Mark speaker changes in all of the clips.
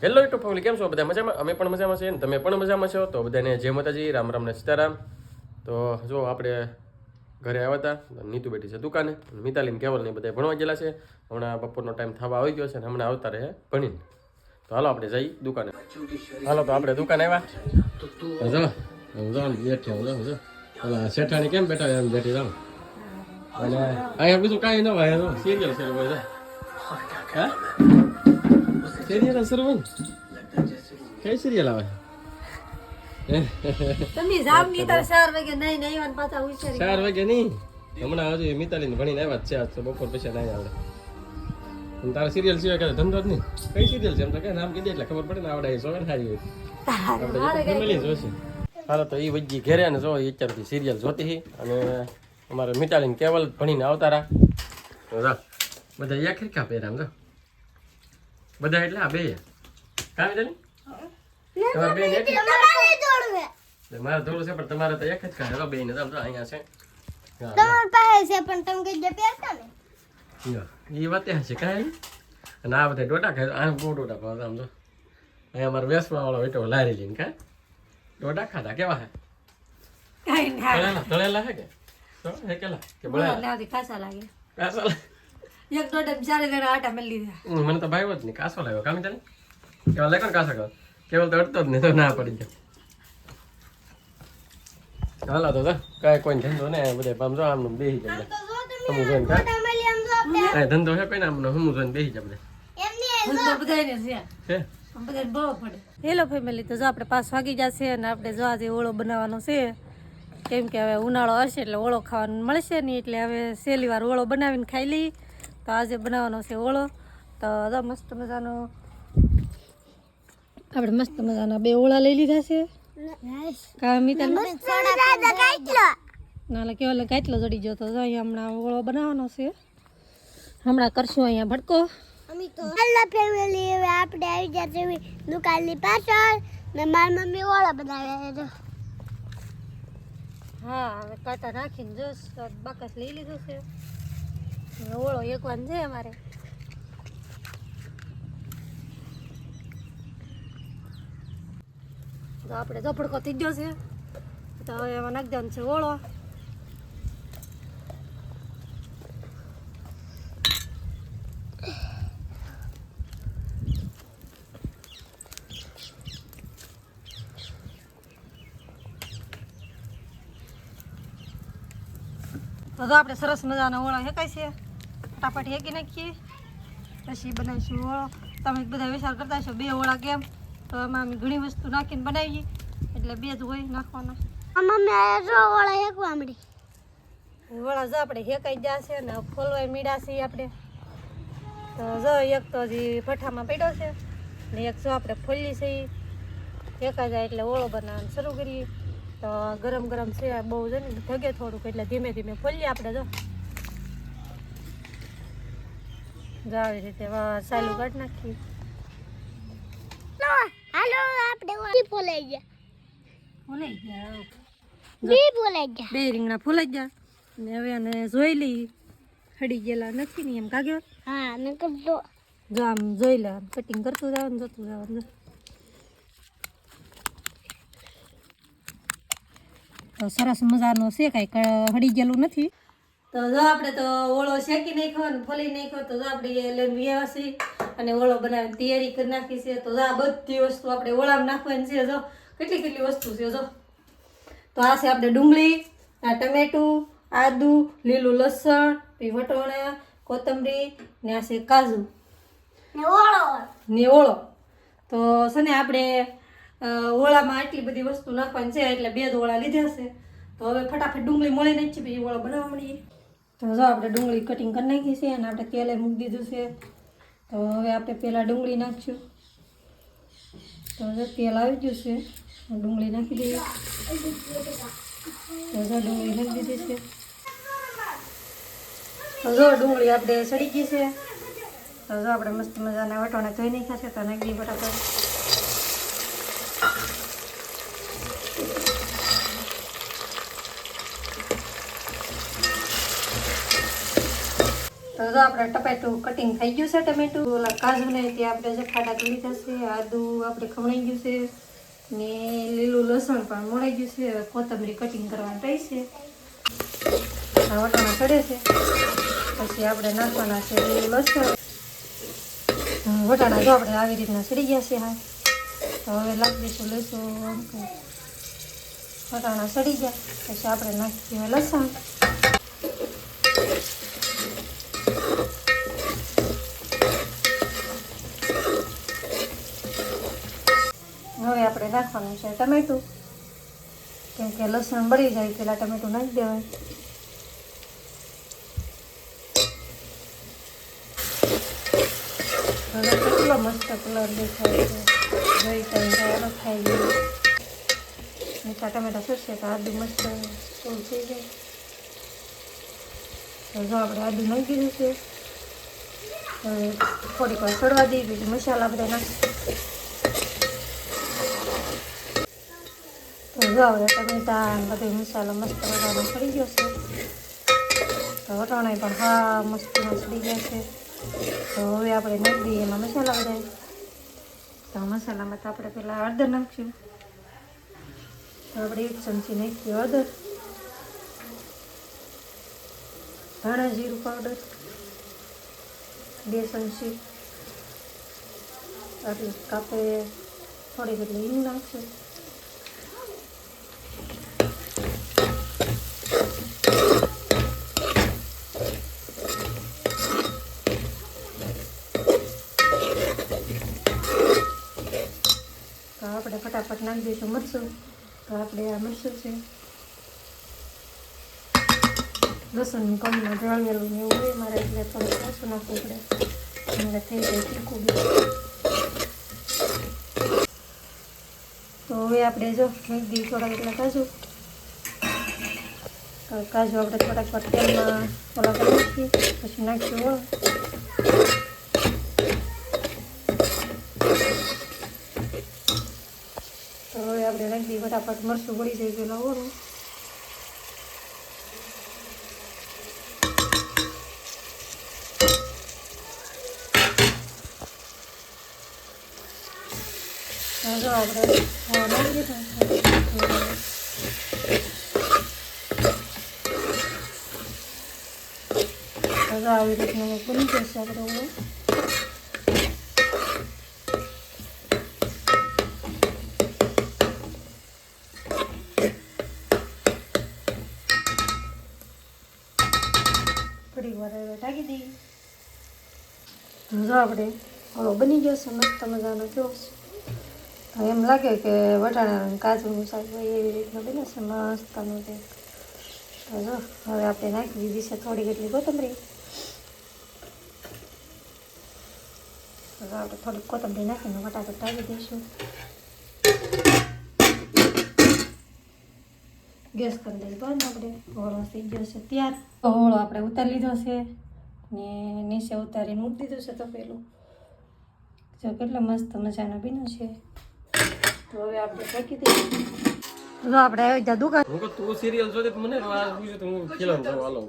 Speaker 1: Hello YouTube family, કેમ છો બધા? મજામાં? અમે પણ મજામાં છીએ ને તમે પણ મજામાં છો? તો બધાને જય માતાજી, રામ રામ ને સીતારામ. તો જો આપણે ઘરે આવ્યા હતા, નીતુ બેઠી છે દુકાને, મિતાલીને કેવલ ને બધા ભણવા ગયેલા છે. હમણાં બપોરનો ટાઈમ થવા આવી ગયો છે ને હમણાં આવતા રહે ભણીને. તો હાલો આપણે જઈ દુકાને. હાલો તો આપણે દુકાને આવ્યા. જો બેઠ્યા ઓલા શેઠાણી કેમ બેઠા એમ બેઠી જાવ. અને અહીંયા બીજું કાંઈ ન હોય, સિરિયલ છે હોય. હા સિરિયલ શરૂ હોય કઈ સિરિયલ આવે?
Speaker 2: તમે જાવ ની તાર 4 વાગે નહીં આવન પાછા ઉછેરી
Speaker 1: 4 વાગે નહીં. હમણાં હજી મિતાલીને ભણીને આવ્યા જ છે. આજ તો બપોર પછી નહીં આવડે. તારા સિરિયલ સિવાય કઈ ધંધો જ નહીં. કઈ સિરિયલ છે એમ તો કઈ નામ કીધે એટલે ખબર પડે ને આવડે. સોગન સારી હોય આપણે ફેમિલી જોશે. હાલો તો એ વಜ್જી ઘેરે ને જો અત્યારથી સિરિયલ જોતી હતી. અને અમારે મિતાલીને કેવલ ભણીને આવતા રહ્યા. તો જા બધા યા ખીરકા પહેર્યા જો બધા એટલે આ બે કામ ચાલી તમારે બે મારે થોડું છે પણ તમારે તો એક જ કાઢે બે ને અહીંયા છે
Speaker 3: તમાર પાસે છે પણ તમે કઈ પહેરતા ને
Speaker 1: એ વાત છે કાંઈ. અને આ બધા ડોટા ખાય આ બહુ ડોટા ખાવા આમ તો અહીંયા અમારે વેસવા વાળો બેઠો લારી લઈને કાંઈ ડોટા ખાધા કેવા હે
Speaker 2: કાઈ ના
Speaker 1: તળેલા હે કે હે કેલા કે બળેલા
Speaker 2: લાદી કાસા લાગે
Speaker 1: કાસો
Speaker 2: એક દોડે ચારે જણા આટા મળી લીધા.
Speaker 1: મને તો ભાઈ જ નહીં કાસો લાવ્યો કામ ચાલે કેવલ લેકો ને કાસા કર કેવલ તો અડતો જ નહીં તો ના પડી જાય. હાલો તો કાંઈ કોઈ ધંધો ને બધા પામ જો આમનું બેસી જાય હમું જોઈને કાંઈ ધંધો છે કોઈ ને આમનો હમું જોઈને બેસી જાય
Speaker 2: ધંધો બધાયને છે
Speaker 1: છે
Speaker 2: બધાને બહુ પડે. હેલો ફેમિલી, તો જો આપણે 5 વાગી જશે અને આપણે જો આજે ઓળો બનાવવાનો છે. કેમ કે હવે ઉનાળો હશે એટલે ઓળો ખાવાનું મળશે નહીં, એટલે હવે સહેલી વાર ઓળો બનાવીને ખાઈ લઈ. તો આજે બનાવવાનો છે ઓળો. તો મસ્ત મજાનો આપણે મસ્ત મજાના 2 ઓળા લઈ લીધા છે. નાલે કેવલ કાટલો જડી ગયો તો અહીંયા હમણાં ઓળો બનાવવાનો છે. હમણાં કરશું અહીંયા ભડકો.
Speaker 3: હેલો ફેમિલી, હવે આપણે આવી ગયા છે દુકાનની પાછળ ને મારી મમ્મી ઓળા બનાવે છે.
Speaker 2: હા, હવે કાંટા નાખીને જોશ બાકસ લઈ લીધું છે. ઓળો એકવાન છે અમારે. તો આપણે ઝપડકો થઈ ગયો છે. તો હવે એમાં નાખી દેવાનું છે ઓળો. તો આપણે સરસ મજાના ઓળા હેકાય છે. ફટાફટ હેકી નાખીએ પછી બનાવીશું ઓળો. તમે બધા વિચાર કરતા હશો 2 ઓળા કેમ? તો એમાં અમે ઘણી વસ્તુ નાખીને બનાવીએ એટલે 2 જ હોય નાખવાના.
Speaker 3: મમ્મી આ જો ઓળા હેકવા મળી.
Speaker 2: ઓળા જો આપણે હેકાઈ જશે ને ખોલવાય મીડા છે આપણે. તો જો એક તો હજી ભઠ્ઠામાં પડ્યો છે ને એક જો આપણે ફોલી છે હેકાઈ જાય એટલે ઓળો બનાવવાનું શરૂ કરીએ. તો ગરમ ગરમ છે બહુ છે ને ધગે થોડુંક એટલે ધીમે ધીમે ફોલીએ આપણે. જો આવી રીતે સાલું કાઢી નાખીએ.
Speaker 3: હાલો આપણે ઓળી ફોલાઈ ગયા.
Speaker 2: ફોલાઈ ગયા
Speaker 3: બી ફોલાઈ ગયા.
Speaker 2: 2 રીંગણા ફોલાઈ ગયા ને હવે આને જોઈ લઈ હડી ગયેલા નથી ને એમ કાગ્યો.
Speaker 3: હા ને કરજો
Speaker 2: જો આમ જોઈ લે કટિંગ કરતું જવાનું જતું જવાનું. તો સરસ મજાનો છે, કાંઈ હળી ગયેલું નથી. તો જો આપણે તો ઓળો શેકી નાખ્યો અને ફોલી નાખ્યો. તો જો આપણે લઈને વ્યવસી અને ઓળો બનાવીને તૈયારી કરી નાખી છે. તો આ બધી વસ્તુ આપણે ઓળામાં નાખવાની છે. જો કેટલી કેટલી વસ્તુ છે. જો તો આ છે આપણે ડુંગળી, આ ટમેટું, આદુ, લીલું લસણ, પછી વટોણા, કોથમરી ને આ છે કાજુ ને ઓળો. તો છે ને આપણે ઓળામાં આટલી બધી વસ્તુ નાખવાની છે એટલે 2 જ ઓળા લીધા છે. તો હવે ફટાફટ ડુંગળી મળી નાખી પછી ઓળા બનાવવા મળીએ. તો જો આપણે ડુંગળી કટિંગ કરી નાખી છે અને આપણે તેલે મૂકી દીધું છે. તો હવે આપણે પહેલાં ડુંગળી નાખીશું. તો જો તેલ આવી ગયું છે, ડુંગળી નાખી દઈએ. તો જો ડુંગળી નાખી દીધી છે. તો જો ડુંગળી આપણે સડી ગઈ છે. તો જો આપણે મસ્ત મજાના વટોણા ધોઈ નાખ્યા છે. તો નાખી દઈએ ફટાફટ. તો જો આપણે ટમેટું કટિંગ થઈ ગયું છે. ટમેટું ઓલા કાજુ ને તે આપણે જે ખાડા કરી લીધા છે. આદુ આપણે ખમણાઈ ગયું છે ને લીલું લસણ પણ મોળાઈ ગયું છે. કોથમરી કટિંગ કરવાની રહી છે. આ વટાણા ચડે છે. પછી આપણે નાખવાના છે લીલું લસણ. વટાણા જો આપણે આવી રીતના ચડી ગયા છે. હા તો હવે લાગી દઈશું લસણ. વટાણા ચડી ગયા પછી આપણે નાખી દઈએ લસણ. હવે આપણે નાખવાનું છે ટમેટું, કેમ કે લસણ બળી જાય પેલા ટમેટું નાખી દેવાય. હવે કેટલો મસ્ત કલર દેખાય છે. જોઈ કઈ અલગ થાય ગયું. મીઠા ટમેટા સરસે તો આદુ મસ્ત ફૂલ થઈ જાય. તો જો આપણે આદુ નાખી દીધું છે. હવે થોડીક વાર સડવા દઈએ પછી મસાલા બધા નાખીએ. તો જો આપણે ટમેટા બધો મસાલો મસ્ત બધાનો સડી ગયો છે. તો વટાણા પણ હા મસ્તીમાં સડી ગયા છે. તો હવે આપણે નાખી દઈએ એમાં મસાલા બધા. તો મસાલામાં તો આપણે પહેલાં હળદર નાખીશું. તો આપણે 1 ચમચી નાખીએ હળદર, ધાણા જીરું પાવડર 2 ચમચી, આટલી કાપે થોડીક એટલી હિંગ નાખશું. તો આપણે ફટાફટ નાખી દઈશું મરચું. તો આપણે આ મરચું છે લસણનું કમમાં ઢળેલું ને એવું હોય મારે, એટલે થોડુંક ઓછું નાખવું પડે. એટલે થઈ જાય તીખું બી. તો હવે આપણે જો નાખી દઈએ થોડાક એટલા કાજુ. તો કાજુ આપણે થોડાક વાર તેલમાં ઓલા કરી નાખીએ. પછી નાખીશું ઓળ. તો હવે આપણે નાખી દઈએ ફટાફટ મરચું બળી જાય પેલા ઓળું. જો આપણે નાખી દીધું. જો આવી રીતનું બની જશે આપણે ઓળું. થોડીક વાર ઢાંકી દઈએ. જો આપણે ઓળો બની ગયો છે મસ્ત મજાનો. કેવો છે તો એમ લાગે કે વટાણા કાજુનું શાક હોય એવી રીતના બને છે મસ્તનું તે. તો જો હવે આપણે નાખી દીધી છે થોડીક એટલી કોથમરી. તો આપણે થોડીક કોથમરી નાખીને ફટાફટ ઢાંકી દઈશું. ગેસ કરી દઈએ બંધ. આપણે ઓળો થઈ ગયો છે ત્યાર. ઓળો આપણે ઉતારી લીધો છે ને નીચે ઉતારીને મૂકી દીધું છે. તો પેલું જો કેટલો મસ્ત મજાનો બીનો છે. તો હવે આપણે ફેંકી દઈએ. જો આપણે આવી જા દુકાન.
Speaker 1: હું કહું તું સિરિયલ જોતી તો મને આ પૂછ્યું તો હું ફિલ્મ જોવા હાલો.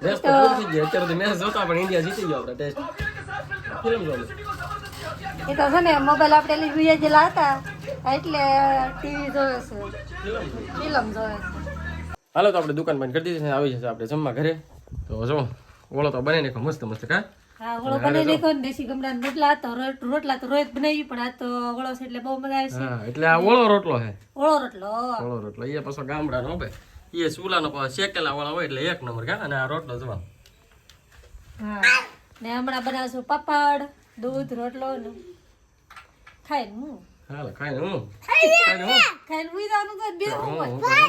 Speaker 1: મેચ તો પૂરી થઈ ગઈ. અત્યારે તો મેચ જોતા પણ ઇન્ડિયા જીતી ગયો આપણે ટેસ્ટ. ફિલ્મ જોવા
Speaker 2: એ તો છે ને મોબાઈલ આપણે લઈ જોઈએ જેલા હતા એટલે ટીવી જોવે છે, ફિલ્મ જોવે છે.
Speaker 1: હાલો તો આપણે દુકાન બંધ કરી દીધી છે. આવી જશે આપણે જમવા ઘરે. તો જો ઓળો તો બને નાખો મસ્ત મસ્ત. કા
Speaker 2: હા ઓળો બનાવી નાખો ને દેશી ગમડાના રોટલા તો રોટલા તો રોજ બનાવી, પણ આ તો ઓળો છે એટલે બહુ મજા આવે છે.
Speaker 1: હા એટલે આ ઓળો રોટલો છે.
Speaker 2: ઓળો રોટલો
Speaker 1: એ પાછો ગામડાનો ભાઈ. એ ચૂલાનો શેકેલા વાળા હોય એટલે 1 નંબર. કા અને આ રોટલો જવા.
Speaker 2: હા ને હમણાં બનાવશું પાપડ, દૂધ, રોટલો ને ખાઈને હું
Speaker 1: હાલો ખાઈને હું
Speaker 2: ખાઈને હુઈ જવાનું તો બે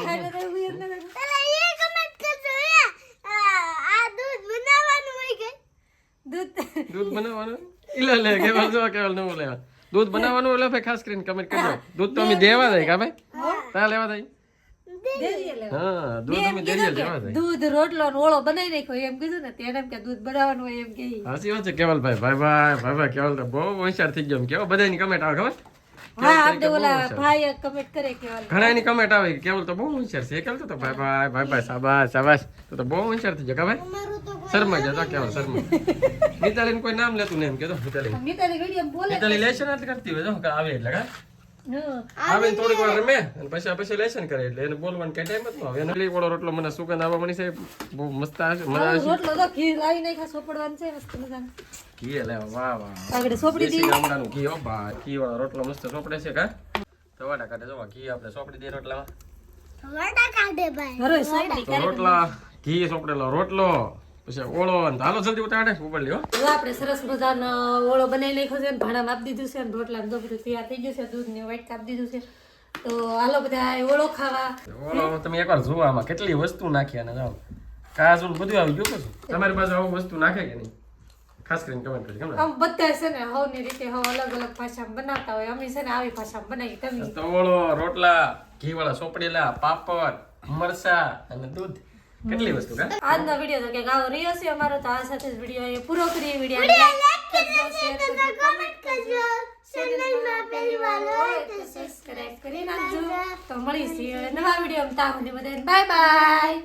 Speaker 2: ખાઈને તો હુઈ જ ન
Speaker 3: પેલા એ કમેન્ટ કરજો આ દૂધ બનાવવાનું હોય કે
Speaker 1: દૂધ બનાવવાનું ઇલા લે કેવલ જો કેવલ નવું લેવા દૂધ બનાવવાનું એટલે ભાઈ ખાસ કરીને કમેન્ટ કરજો. દૂધ તો અમે દેવા જાય કા ભાઈ તા લેવા જાય. હા દૂધ અમે દેરીએ લેવા જાય.
Speaker 2: દૂધ રોટલો ને ઓળો બનાવી નાખ્યો એમ કીધું ને તેને એમ કે દૂધ બનાવવાનું હોય એમ કે.
Speaker 1: સાચી વાત છે કેવલ ભાઈ. ભાઈ કેવલ તો બહુ હોશિયાર થઈ ગયો. એમ કેવો બધાની કમેન્ટ આવે ખબર
Speaker 2: હા આપણે ઓલા ભાઈ કમેન્ટ કરે કે ઓલા
Speaker 1: ઘણા એની કમેન્ટ આવે કે કેવલ તો બહુ હોશિયાર છે. કેવલ તો ભાઈ ભાઈ ભાઈ ભાઈ શાબાશ શાબાશ તો બહુ હોશિયાર થઈ જાય ભાઈ. શર્મા જતો કેવલ શર્મા. મિતાલીન કોઈ નામ લેતું નહીં એમ કેતો મિતાલી.
Speaker 2: મિતાલી વિડિયો બોલે
Speaker 1: મિતાલી લેશન આર્ટ કરતી હોય જો કે આવે એટલે કા.
Speaker 2: હા
Speaker 1: આવે ને થોડીક વાર રમે અને પછી લેશન કરે એટલે એને બોલવાનું કઈ ટાઈમ જ ન આવે. એને પેલી ઓળો રોટલો મને સુગંધ આવવા મળી છે બહુ મસ્ત આવે છે મજા આવે છે.
Speaker 2: રોટલો તો ઘી લાવી નાખ્યા સોપડવાનું છે મસ્ત મજાનું.
Speaker 1: ઘી લે વાહ વાહ.
Speaker 2: આગળ સોપડી
Speaker 1: દેશી ગામડાનું ઘી હો બા. ઘી વાળો રોટલો મસ્ત સોપડે છે કા. તો વાડા કાઢે જો ઘી આપણે સોપડી દે રોટલામાં.
Speaker 3: વડા કાઢે ભાઈ
Speaker 2: હરોય સોપડી
Speaker 1: તો રોટલા ઘી સોપડેલો રોટલો પછી ઓળો અને હાલો જલ્દી ઉતાડે ઉપર લ્યો.
Speaker 2: જો આપણે સરસ મજાનો ઓળો બનાવી નાખ્યો છે અને ભાણામાં આપી દીધું છે અને રોટલા બધું તૈયાર થઈ ગયું છે. દૂધને વાઇટ આપી દીધું છે. તો હાલો બધા ઓળો ખાવા.
Speaker 1: ઓળો તમે એકવાર જુઓ આમાં કેટલી વસ્તુ નાખી અને જાઓ કાજુ ને બધું આવી ગયું કશું. તમારી પાસે આવું વસ્તુ નાખે કે નહીં ખાસ કરીને કમેન્ટ કરી કેમ
Speaker 2: આમ બધા છે ને હવની રીતે હવ અલગ અલગ ભાષામાં બનાવતા હોય. અમે છે ને આવી ભાષામાં બનાવી તમે
Speaker 1: તો ઓળો રોટલા ઘી વાળા સોપડેલા પાપડ મરસા અને દૂધ કેટલી વસ્તુ કા.
Speaker 2: આજનો વિડીયો તો કે આવો રહ્યો છે અમારો. તો આ સાથે જ વિડીયો પૂરો કરીએ. વિડીયો લાઈક કરજો, શેર કરજો, કમેન્ટ કરજો. ચેનલમાં પહેલી વાર હોય તો સબસ્ક્રાઇબ કરી નાખજો. તો મળીશું નવા વિડીયોમાં. ત્યાં સુધી બધાને બાય બાય.